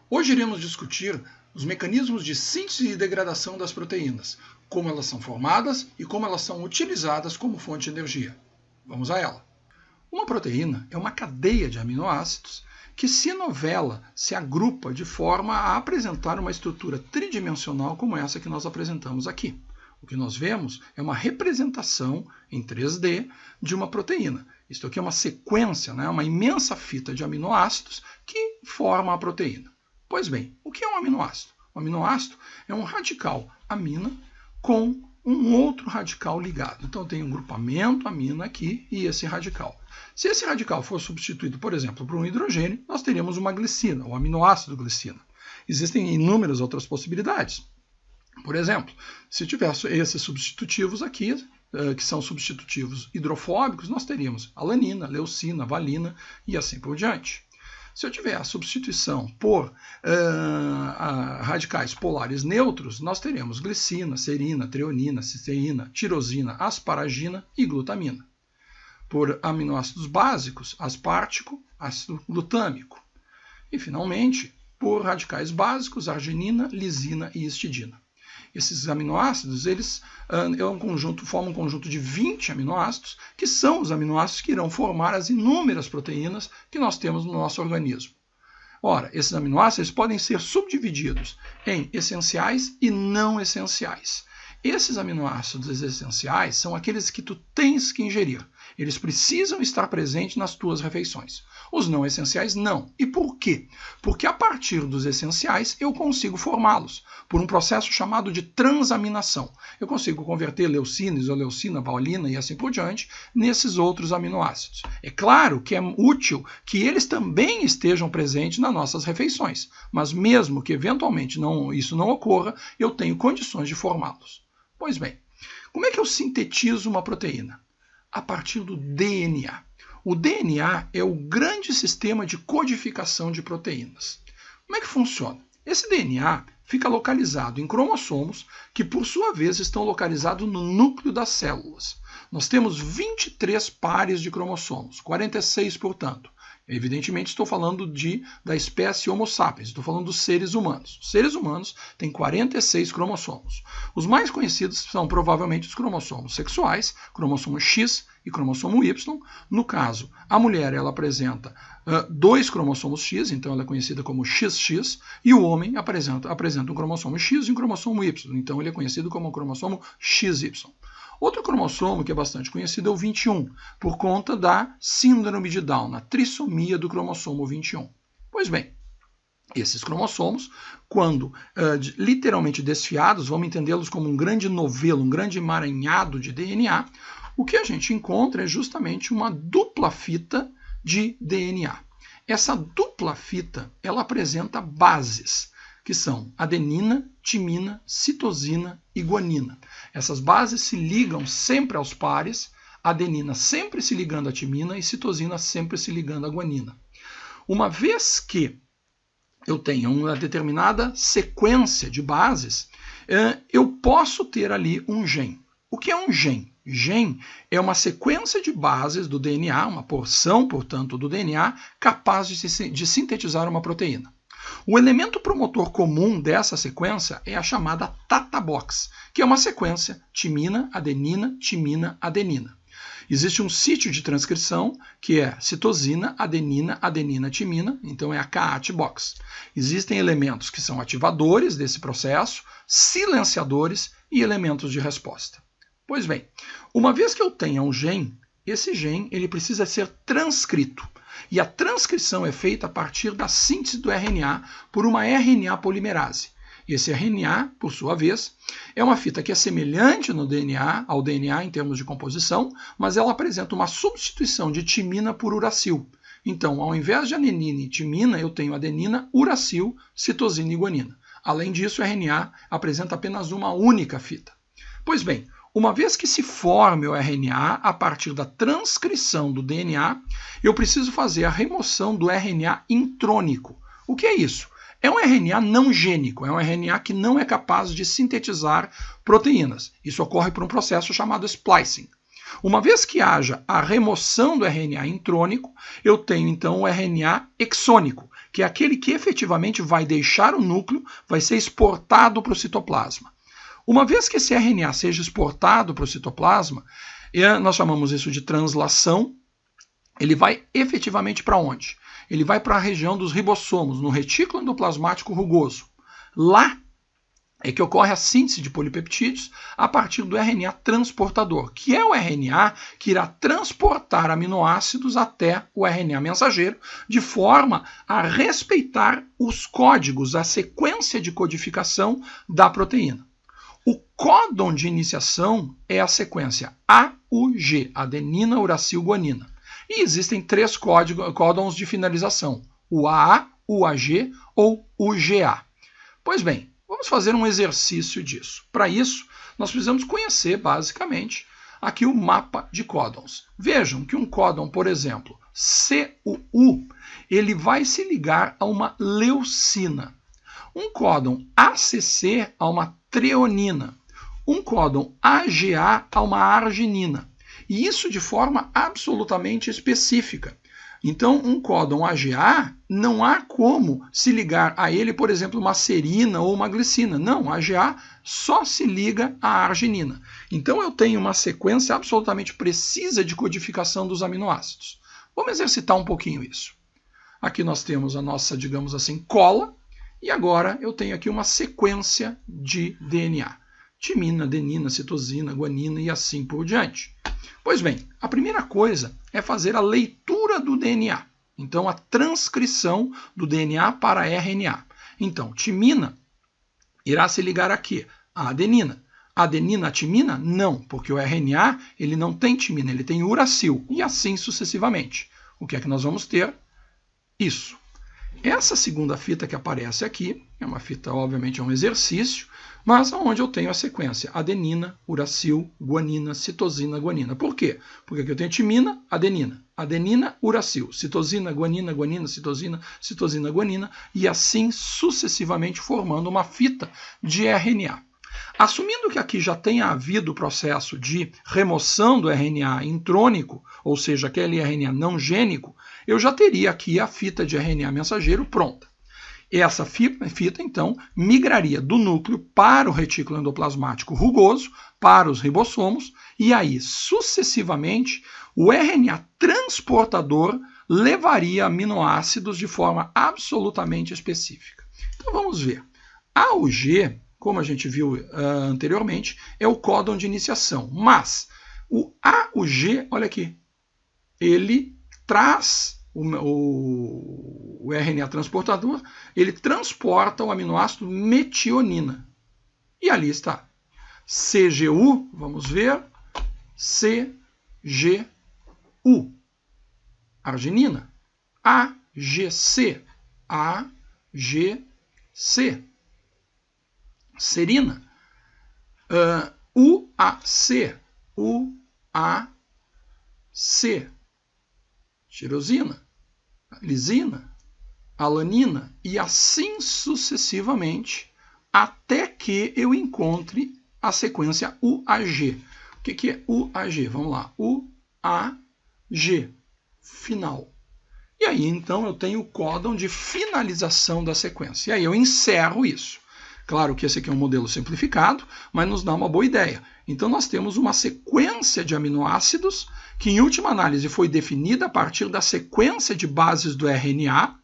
Hoje iremos discutir os mecanismos de síntese e degradação das proteínas, como elas são formadas e como elas são utilizadas como fonte de energia. Vamos a ela. Uma proteína é uma cadeia de aminoácidos que se novela, se agrupa de forma a apresentar uma estrutura tridimensional como essa que nós apresentamos aqui. O que nós vemos é uma representação em 3D de uma proteína. Isto aqui é uma sequência, uma imensa fita de aminoácidos que forma a proteína. Pois bem, o que é um aminoácido? Um aminoácido é um radical amina com um outro radical ligado. Então tem um grupamento amina aqui e esse radical. Se esse radical for substituído, por exemplo, por um hidrogênio, nós teríamos uma glicina, o aminoácido glicina. Existem inúmeras outras possibilidades. Por exemplo, se tivesse esses substitutivos aqui, que são substitutivos hidrofóbicos, nós teríamos alanina, leucina, valina e assim por diante. Se eu tiver a substituição por radicais polares neutros, nós teremos glicina, serina, treonina, cisteína, tirosina, asparagina e glutamina. Por aminoácidos básicos, aspártico, ácido glutâmico. E, finalmente, por radicais básicos, arginina, lisina e histidina. Esses aminoácidos, eles formam um conjunto de 20 aminoácidos, que são os aminoácidos que irão formar as inúmeras proteínas que nós temos no nosso organismo. Ora, esses aminoácidos podem ser subdivididos em essenciais e não essenciais. Esses aminoácidos essenciais são aqueles que tu tens que ingerir. Eles precisam estar presentes nas tuas refeições. Os não essenciais, não. E por quê? Porque a partir dos essenciais eu consigo formá-los por um processo chamado de transaminação. Eu consigo converter leucina, isoleucina, valina e assim por diante nesses outros aminoácidos. É claro que é útil que eles também estejam presentes nas nossas refeições, mas mesmo que eventualmente isso não ocorra, eu tenho condições de formá-los. Pois bem, como é que eu sintetizo uma proteína? A partir do DNA. O DNA é o grande sistema de codificação de proteínas. Como é que funciona? Esse DNA fica localizado em cromossomos que, por sua vez, estão localizados no núcleo das células. Nós temos 23 pares de cromossomos, 46, portanto. Evidentemente, estou falando da espécie Homo sapiens, estou falando dos seres humanos. Os seres humanos têm 46 cromossomos. Os mais conhecidos são provavelmente os cromossomos sexuais, cromossomo X e cromossomo Y. No caso, a mulher ela apresenta 2 cromossomos X, então ela é conhecida como XX, e o homem apresenta um cromossomo X e um cromossomo Y, então ele é conhecido como cromossomo XY. Outro cromossomo que é bastante conhecido é o 21, por conta da síndrome de Down, a trissomia do cromossomo 21. Pois bem, esses cromossomos, quando literalmente desfiados, vamos entendê-los como um grande novelo, um grande emaranhado de DNA, o que a gente encontra é justamente uma dupla fita de DNA. Essa dupla fita, ela apresenta bases, que são adenina, timina, citosina e guanina. Essas bases se ligam sempre aos pares, adenina sempre se ligando à timina e citosina sempre se ligando à guanina. Uma vez que eu tenho uma determinada sequência de bases, eu posso ter ali um gene. O que é um gene? Gene é uma sequência de bases do DNA, uma porção, portanto, do DNA, capaz de sintetizar uma proteína. O elemento promotor comum dessa sequência é a chamada Tata Box, que é uma sequência timina, adenina, timina, adenina. Existe um sítio de transcrição que é citosina, adenina, adenina, timina, então é a CAAT Box. Existem elementos que são ativadores desse processo, silenciadores e elementos de resposta. Pois bem, uma vez que eu tenha um gene, esse gene ele precisa ser transcrito. E a transcrição é feita a partir da síntese do RNA por uma RNA polimerase. Esse RNA, por sua vez, é uma fita que é semelhante ao DNA em termos de composição, mas ela apresenta uma substituição de timina por uracil. Então, ao invés de adenina e timina, eu tenho adenina, uracil, citosina e guanina. Além disso, o RNA apresenta apenas uma única fita. Pois bem, uma vez que se forme o RNA a partir da transcrição do DNA, eu preciso fazer a remoção do RNA intrônico. O que é isso? É um RNA não gênico, é um RNA que não é capaz de sintetizar proteínas. Isso ocorre por um processo chamado splicing. Uma vez que haja a remoção do RNA intrônico, eu tenho então o RNA exônico, que é aquele que efetivamente vai deixar o núcleo, vai ser exportado para o citoplasma. Uma vez que esse RNA seja exportado para o citoplasma, nós chamamos isso de translação, ele vai efetivamente para onde? Ele vai para a região dos ribossomos, no retículo endoplasmático rugoso. Lá é que ocorre a síntese de polipeptídeos a partir do RNA transportador, que é o RNA que irá transportar aminoácidos até o RNA mensageiro, de forma a respeitar os códigos, a sequência de codificação da proteína. O códon de iniciação é a sequência AUG, adenina, uracil, guanina. E existem 3 códons de finalização, o AA, o AG ou o GA. Pois bem, vamos fazer um exercício disso. Para isso, nós precisamos conhecer, basicamente, aqui o mapa de códons. Vejam que um códon, por exemplo, CUU, ele vai se ligar a uma leucina. Um códon ACC a uma treonina. Um códon AGA a uma arginina. E isso de forma absolutamente específica. Então, um códon AGA, não há como se ligar a ele, por exemplo, uma serina ou uma glicina. Não, a AGA só se liga à arginina. Então, eu tenho uma sequência absolutamente precisa de codificação dos aminoácidos. Vamos exercitar um pouquinho isso. Aqui nós temos a nossa, digamos assim, cola, e agora eu tenho aqui uma sequência de DNA. Timina, adenina, citosina, guanina e assim por diante. Pois bem, a primeira coisa é fazer a leitura do DNA. Então, a transcrição do DNA para RNA. Então, timina irá se ligar aqui à adenina. Adenina a timina? Não, porque o RNA ele não tem timina, ele tem uracil, e assim sucessivamente. O que é que nós vamos ter? Isso. Essa segunda fita que aparece aqui, é uma fita, obviamente, é um exercício, mas onde eu tenho a sequência adenina, uracil, guanina, citosina, guanina. Por quê? Porque aqui eu tenho timina, adenina, adenina, uracil, citosina, guanina, guanina, citosina, citosina, guanina, e assim sucessivamente formando uma fita de RNA. Assumindo que aqui já tenha havido o processo de remoção do RNA intrônico, ou seja, aquele RNA não gênico, eu já teria aqui a fita de RNA mensageiro pronta. Essa fita, então, migraria do núcleo para o retículo endoplasmático rugoso, para os ribossomos, e aí, sucessivamente, o RNA transportador levaria aminoácidos de forma absolutamente específica. Então, vamos ver. AUG, como a gente viu anteriormente, é o códon de iniciação, mas o AUG, olha aqui, ele traz o RNA transportador, ele transporta o aminoácido metionina. E ali está. CGU, vamos ver, CGU. Arginina. AGC. AGC. Serina. UAC. UAC. Tirosina. Lisina, alanina e assim sucessivamente até que eu encontre a sequência UAG. O que é UAG? Vamos lá. UAG, final. E aí, então, eu tenho o códon de finalização da sequência. E aí eu encerro isso. Claro que esse aqui é um modelo simplificado, mas nos dá uma boa ideia. Então, nós temos uma sequência de aminoácidos que, em última análise, foi definida a partir da sequência de bases do RNA,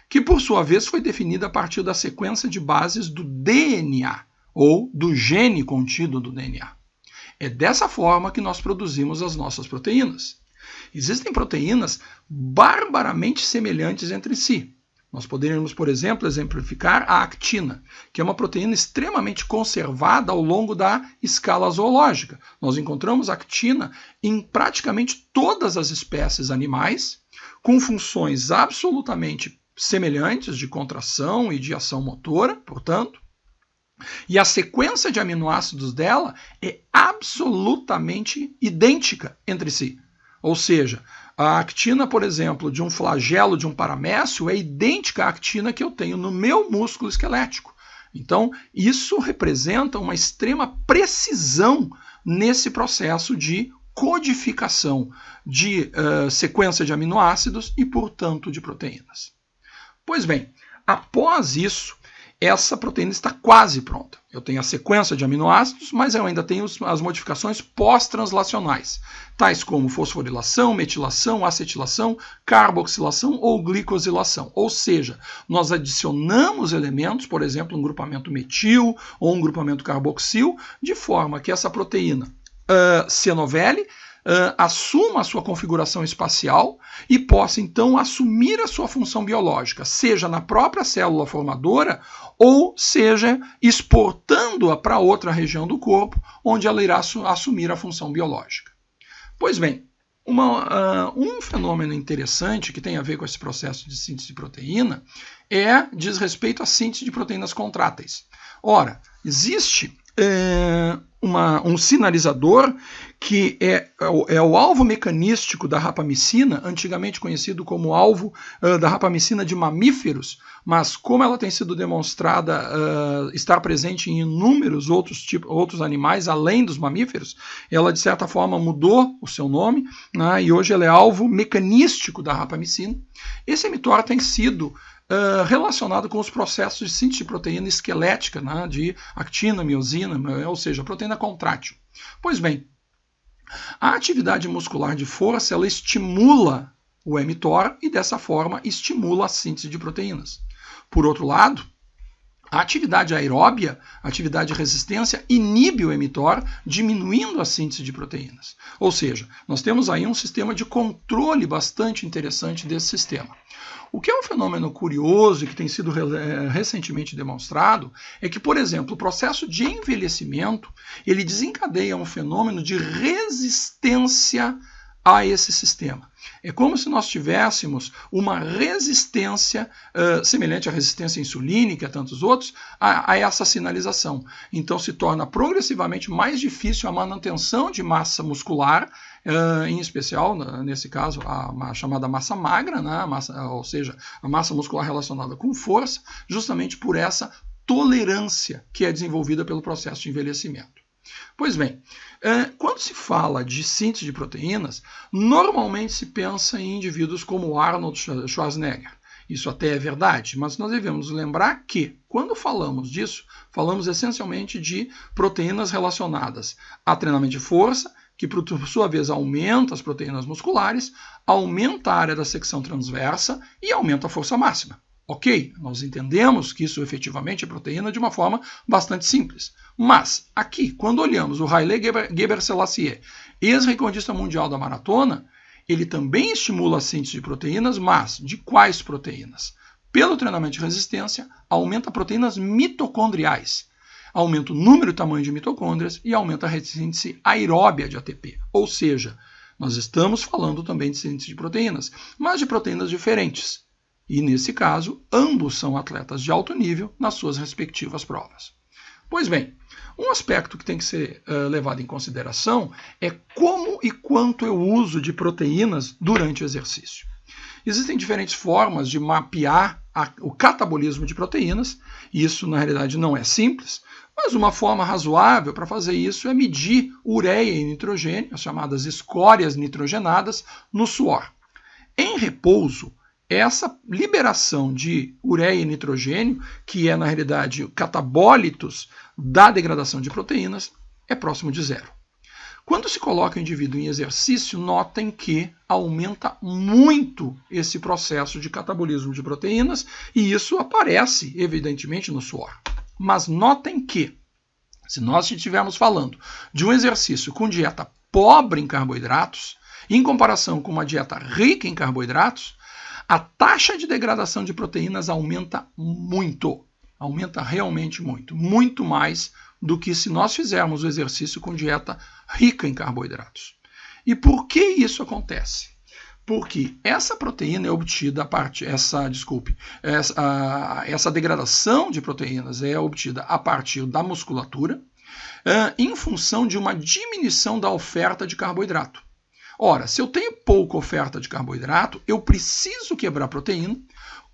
que, por sua vez, foi definida a partir da sequência de bases do DNA, ou do gene contido do DNA. É dessa forma que nós produzimos as nossas proteínas. Existem proteínas barbaramente semelhantes entre si. Nós poderíamos, por exemplo, exemplificar a actina, que é uma proteína extremamente conservada ao longo da escala zoológica. Nós encontramos actina em praticamente todas as espécies animais, com funções absolutamente semelhantes de contração e de ação motora, portanto, e a sequência de aminoácidos dela é absolutamente idêntica entre si. Ou seja, a actina, por exemplo, de um flagelo de um paramécio é idêntica à actina que eu tenho no meu músculo esquelético. Então, isso representa uma extrema precisão nesse processo de codificação de sequência de aminoácidos e, portanto, de proteínas. Pois bem, após isso, essa proteína está quase pronta. Eu tenho a sequência de aminoácidos, mas eu ainda tenho as modificações pós-translacionais, tais como fosforilação, metilação, acetilação, carboxilação ou glicosilação. Ou seja, nós adicionamos elementos, por exemplo, um grupamento metil ou um grupamento carboxil, de forma que essa proteína se anovele, assuma a sua configuração espacial e possa, então, assumir a sua função biológica, seja na própria célula formadora ou seja exportando-a para outra região do corpo, onde ela irá assumir a função biológica. Pois bem, um fenômeno interessante que tem a ver com esse processo de síntese de proteína diz respeito à síntese de proteínas contráteis. Ora, existe um sinalizador que é o alvo mecanístico da rapamicina, antigamente conhecido como alvo da rapamicina de mamíferos, mas como ela tem sido demonstrada estar presente em inúmeros outros animais além dos mamíferos, ela de certa forma mudou o seu nome, né, e hoje ela é alvo mecanístico da rapamicina. Esse emitor tem sido relacionado com os processos de síntese de proteína esquelética, né, de actina, miosina, ou seja, proteína contrátil. Pois bem, a atividade muscular de força ela estimula o mTOR e dessa forma estimula a síntese de proteínas. Por outro lado, a atividade aeróbia, a atividade de resistência, inibe o mTOR, diminuindo a síntese de proteínas. Ou seja, nós temos aí um sistema de controle bastante interessante desse sistema. O que é um fenômeno curioso e que tem sido recentemente demonstrado é que, por exemplo, o processo de envelhecimento ele desencadeia um fenômeno de resistência a esse sistema. É como se nós tivéssemos uma resistência semelhante à resistência insulínica e a tantos outros a essa sinalização. Então se torna progressivamente mais difícil a manutenção de massa muscular, em especial, nesse caso, a chamada massa magra, né? Ou seja, a massa muscular relacionada com força, justamente por essa tolerância que é desenvolvida pelo processo de envelhecimento. Pois bem, quando se fala de síntese de proteínas, normalmente se pensa em indivíduos como Arnold Schwarzenegger. Isso até é verdade, mas nós devemos lembrar que, quando falamos disso, falamos essencialmente de proteínas relacionadas a treinamento de força, que por sua vez aumenta as proteínas musculares, aumenta a área da secção transversa e aumenta a força máxima. Ok, nós entendemos que isso efetivamente é proteína de uma forma bastante simples. Mas, aqui, quando olhamos o Haile Gebrselassie, ex-recordista mundial da maratona, ele também estimula a síntese de proteínas, mas de quais proteínas? Pelo treinamento de resistência, aumenta proteínas mitocondriais, aumenta o número e tamanho de mitocôndrias e aumenta a síntese aeróbia de ATP. Ou seja, nós estamos falando também de síntese de proteínas, mas de proteínas diferentes. E, nesse caso, ambos são atletas de alto nível nas suas respectivas provas. Pois bem, um aspecto que tem que ser levado em consideração é como e quanto eu uso de proteínas durante o exercício. Existem diferentes formas de mapear o catabolismo de proteínas, e isso, na realidade, não é simples, mas uma forma razoável para fazer isso é medir ureia e nitrogênio, as chamadas escórias nitrogenadas, no suor. Em repouso, essa liberação de ureia e nitrogênio, que é, na realidade, catabólitos da degradação de proteínas, é próximo de zero. Quando se coloca o indivíduo em exercício, notem que aumenta muito esse processo de catabolismo de proteínas e isso aparece, evidentemente, no suor. Mas notem que, se nós estivermos falando de um exercício com dieta pobre em carboidratos, em comparação com uma dieta rica em carboidratos, a taxa de degradação de proteínas aumenta muito, aumenta realmente muito, muito mais do que se nós fizermos o exercício com dieta rica em carboidratos. E por que isso acontece? Porque essa proteína é obtida essa degradação de proteínas é obtida a partir da musculatura, em função de uma diminuição da oferta de carboidrato. Ora, se eu tenho pouca oferta de carboidrato, eu preciso quebrar proteína,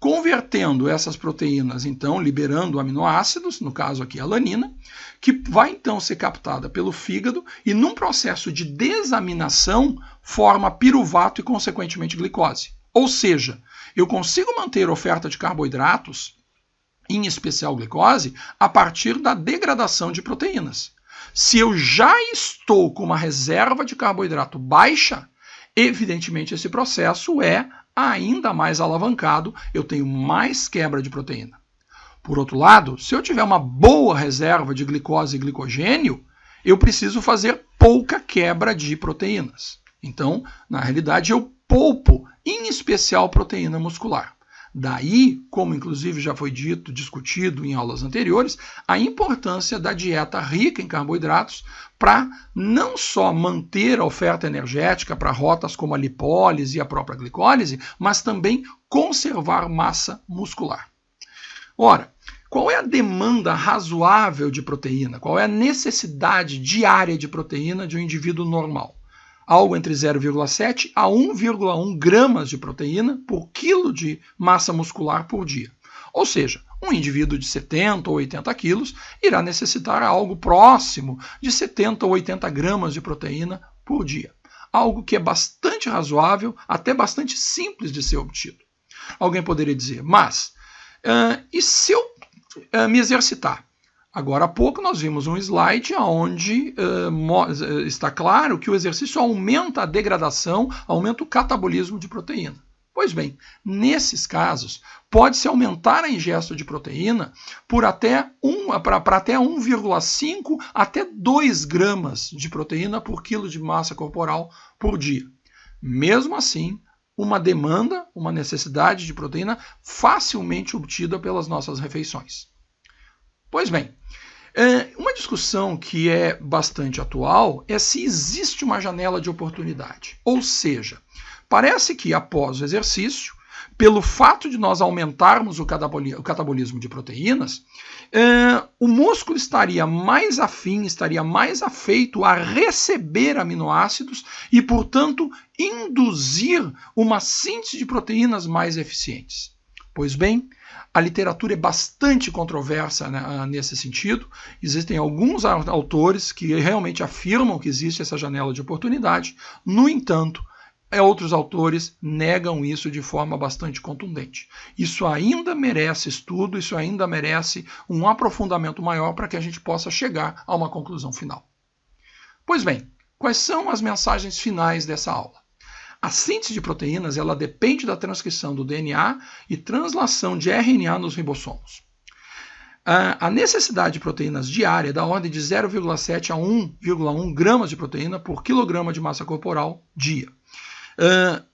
convertendo essas proteínas, então, liberando aminoácidos, no caso aqui a alanina, que vai então ser captada pelo fígado e, num processo de desaminação, forma piruvato e, consequentemente, glicose. Ou seja, eu consigo manter a oferta de carboidratos, em especial glicose, a partir da degradação de proteínas. Se eu já estou com uma reserva de carboidrato baixa, evidentemente esse processo é ainda mais alavancado, eu tenho mais quebra de proteína. Por outro lado, se eu tiver uma boa reserva de glicose e glicogênio, eu preciso fazer pouca quebra de proteínas. Então, na realidade, eu poupo, em especial, proteína muscular. Daí, como inclusive já foi discutido em aulas anteriores, a importância da dieta rica em carboidratos para não só manter a oferta energética para rotas como a lipólise e a própria glicólise, mas também conservar massa muscular. Ora, qual é a demanda razoável de proteína? Qual é a necessidade diária de proteína de um indivíduo normal? Algo entre 0,7 a 1,1 gramas de proteína por quilo de massa muscular por dia. Ou seja, um indivíduo de 70 ou 80 quilos irá necessitar algo próximo de 70 ou 80 gramas de proteína por dia. Algo que é bastante razoável, até bastante simples de ser obtido. Alguém poderia dizer, mas e se eu me exercitar? Agora há pouco nós vimos um slide onde está claro que o exercício aumenta a degradação, aumenta o catabolismo de proteína. Pois bem, nesses casos, pode-se aumentar a ingesta de proteína para até 1,5 até 2 gramas de proteína por quilo de massa corporal por dia. Mesmo assim, uma demanda, uma necessidade de proteína facilmente obtida pelas nossas refeições. Pois bem, uma discussão que é bastante atual é se existe uma janela de oportunidade. Ou seja, parece que após o exercício, pelo fato de nós aumentarmos o catabolismo de proteínas, o músculo estaria mais afim, estaria mais afeito a receber aminoácidos e, portanto, induzir uma síntese de proteínas mais eficientes. Pois bem, a literatura é bastante controversa, né, nesse sentido. Existem alguns autores que realmente afirmam que existe essa janela de oportunidade. No entanto, outros autores negam isso de forma bastante contundente. Isso ainda merece estudo, isso ainda merece um aprofundamento maior para que a gente possa chegar a uma conclusão final. Pois bem, quais são as mensagens finais dessa aula? A síntese de proteínas ela depende da transcrição do DNA e translação de RNA nos ribossomos. A necessidade de proteínas diária é da ordem de 0,7 a 1,1 gramas de proteína por quilograma de massa corporal dia.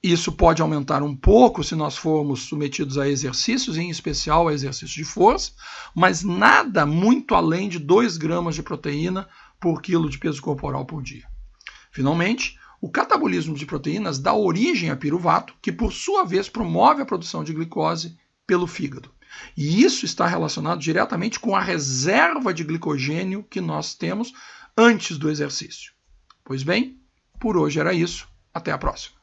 Isso pode aumentar um pouco se nós formos submetidos a exercícios, em especial a exercícios de força, mas nada muito além de 2 gramas de proteína por quilo de peso corporal por dia. Finalmente, o catabolismo de proteínas dá origem a piruvato, que por sua vez promove a produção de glicose pelo fígado. E isso está relacionado diretamente com a reserva de glicogênio que nós temos antes do exercício. Pois bem, por hoje era isso. Até a próxima.